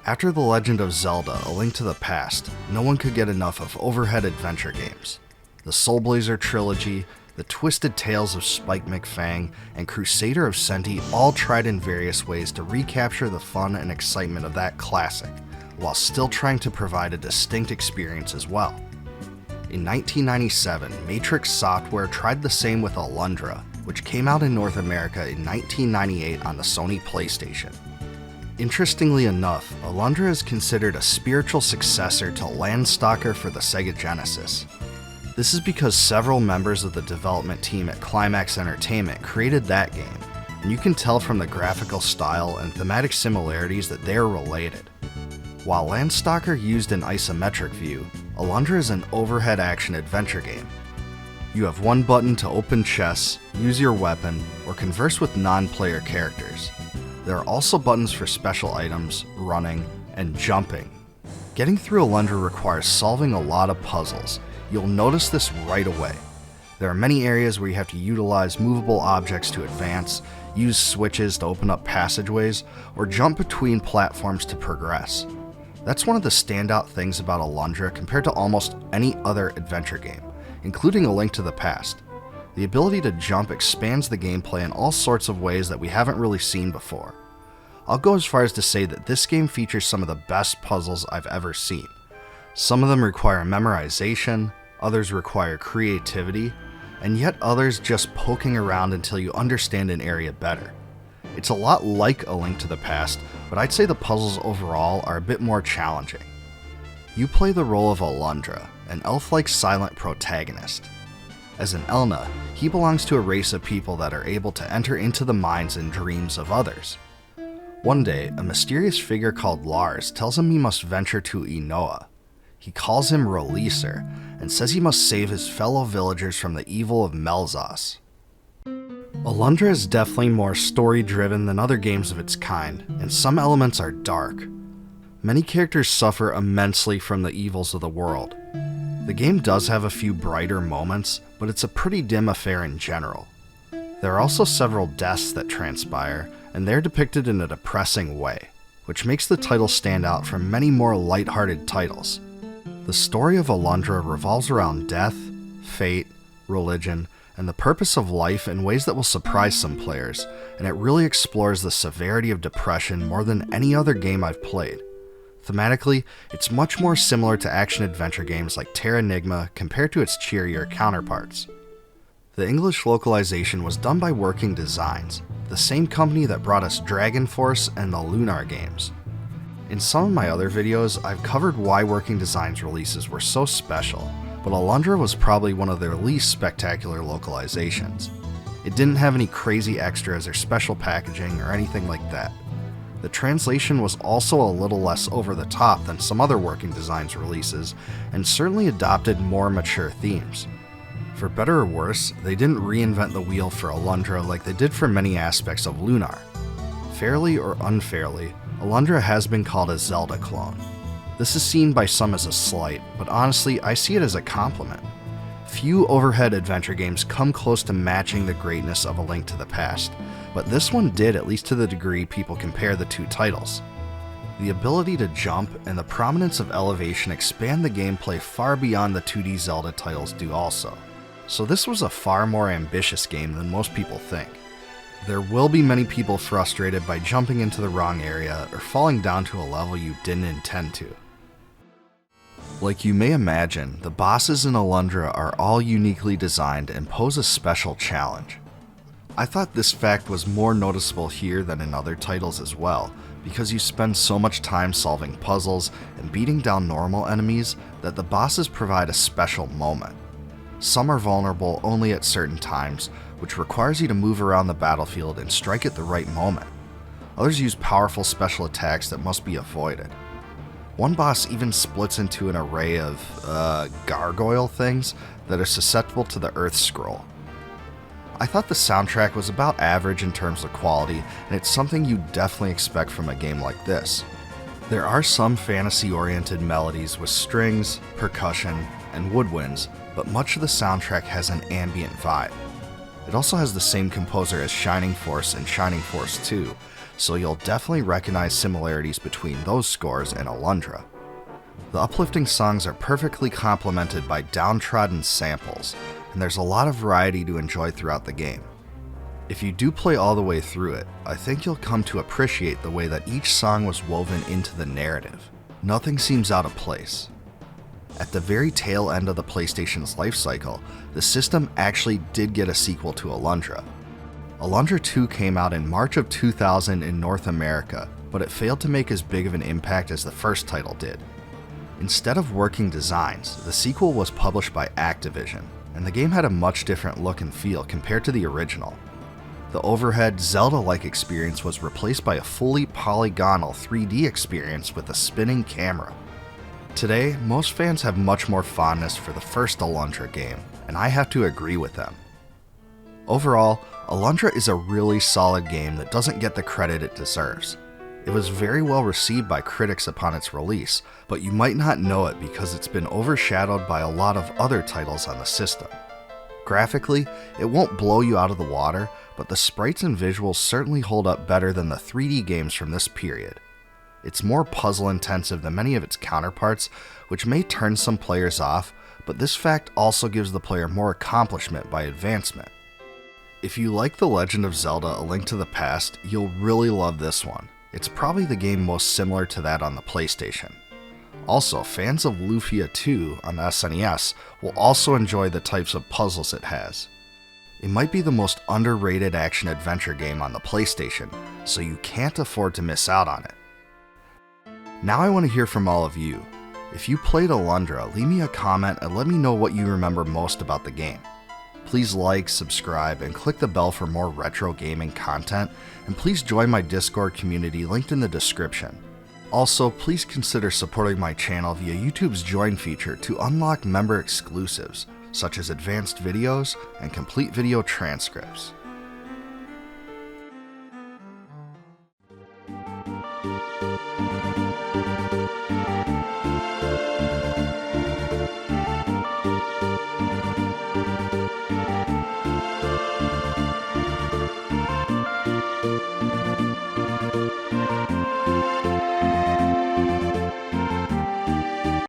After The Legend of Zelda: A Link to the Past, no one could get enough of overhead adventure games. The Soul Blazer trilogy, The Twisted Tales of Spike McFang, and Crusader of Senti all tried in various ways to recapture the fun and excitement of that classic, while still trying to provide a distinct experience as well. In 1997, Matrix Software tried the same with Alundra, which came out in North America in 1998 on the Sony PlayStation. Interestingly enough, Alundra is considered a spiritual successor to Landstalker for the Sega Genesis. This is because several members of the development team at Climax Entertainment created that game, and you can tell from the graphical style and thematic similarities that they are related. While Landstalker used an isometric view, Alundra is an overhead action adventure game. You have one button to open chests, use your weapon, or converse with non-player characters. There are also buttons for special items, running, and jumping. Getting through Alundra requires solving a lot of puzzles. You'll notice this right away. There are many areas where you have to utilize movable objects to advance, use switches to open up passageways, or jump between platforms to progress. That's one of the standout things about Alundra compared to almost any other adventure game, including A Link to the Past. The ability to jump expands the gameplay in all sorts of ways that we haven't really seen before. I'll go as far as to say that this game features some of the best puzzles I've ever seen. Some of them require memorization, others require creativity, and yet others just poking around until you understand an area better. It's a lot like A Link to the Past, but I'd say the puzzles overall are a bit more challenging. You play the role of Alundra, an elf-like silent protagonist. As an Elna, he belongs to a race of people that are able to enter into the minds and dreams of others. One day, a mysterious figure called Lars tells him he must venture to Inoa. He calls him Releaser, and says he must save his fellow villagers from the evil of Melzos. Alundra is definitely more story-driven than other games of its kind, and some elements are dark. Many characters suffer immensely from the evils of the world. The game does have a few brighter moments, but it's a pretty dim affair in general. There are also several deaths that transpire, and they're depicted in a depressing way, which makes the title stand out from many more lighthearted titles. The story of Alundra revolves around death, fate, religion, and the purpose of life in ways that will surprise some players, and it really explores the severity of depression more than any other game I've played. Thematically, it's much more similar to action-adventure games like Terranigma compared to its cheerier counterparts. The English localization was done by Working Designs, the same company that brought us Dragon Force and the Lunar games. In some of my other videos, I've covered why Working Designs releases were so special, but Alundra was probably one of their least spectacular localizations. It didn't have any crazy extras or special packaging or anything like that. The translation was also a little less over the top than some other Working Designs releases, and certainly adopted more mature themes. For better or worse, they didn't reinvent the wheel for Alundra like they did for many aspects of Lunar. Fairly or unfairly, Alundra has been called a Zelda clone. This is seen by some as a slight, but honestly, I see it as a compliment. Few overhead adventure games come close to matching the greatness of A Link to the Past, but this one did, at least to the degree people compare the two titles. The ability to jump and the prominence of elevation expand the gameplay far beyond the 2D Zelda titles do also, so this was a far more ambitious game than most people think. There will be many people frustrated by jumping into the wrong area or falling down to a level you didn't intend to. Like you may imagine, the bosses in Alundra are all uniquely designed and pose a special challenge. I thought this fact was more noticeable here than in other titles as well, because you spend so much time solving puzzles and beating down normal enemies that the bosses provide a special moment. Some are vulnerable only at certain times, which requires you to move around the battlefield and strike at the right moment. Others use powerful special attacks that must be avoided. One boss even splits into an array of, gargoyle things that are susceptible to the Earth Scroll. I thought the soundtrack was about average in terms of quality, and it's something you definitely expect from a game like this. There are some fantasy-oriented melodies with strings, percussion, and woodwinds, but much of the soundtrack has an ambient vibe. It also has the same composer as Shining Force and Shining Force 2, so you'll definitely recognize similarities between those scores and Alundra. The uplifting songs are perfectly complemented by downtrodden samples, and there's a lot of variety to enjoy throughout the game. If you do play all the way through it, I think you'll come to appreciate the way that each song was woven into the narrative. Nothing seems out of place. At the very tail end of the PlayStation's life cycle, the system actually did get a sequel to Alundra. Alundra 2 came out in March of 2000 in North America, but it failed to make as big of an impact as the first title did. Instead of working designs, the sequel was published by Activision, and the game had a much different look and feel compared to the original. The overhead, Zelda-like experience was replaced by a fully polygonal 3D experience with a spinning camera. Today, most fans have much more fondness for the first Alundra game, and I have to agree with them. Overall, Alundra is a really solid game that doesn't get the credit it deserves. It was very well received by critics upon its release, but you might not know it because it's been overshadowed by a lot of other titles on the system. Graphically, it won't blow you out of the water, but the sprites and visuals certainly hold up better than the 3D games from this period. It's more puzzle intensive than many of its counterparts, which may turn some players off, but this fact also gives the player more accomplishment by advancement. If you like The Legend of Zelda: A Link to the Past, you'll really love this one. It's probably the game most similar to that on the PlayStation. Also, fans of Lufia 2 on the SNES will also enjoy the types of puzzles it has. It might be the most underrated action-adventure game on the PlayStation, so you can't afford to miss out on it. Now I want to hear from all of you. If you played Alundra, leave me a comment and let me know what you remember most about the game. Please like, subscribe, and click the bell for more retro gaming content, and please join my Discord community linked in the description. Also, please consider supporting my channel via YouTube's Join feature to unlock member exclusives, such as advanced videos and complete video transcripts.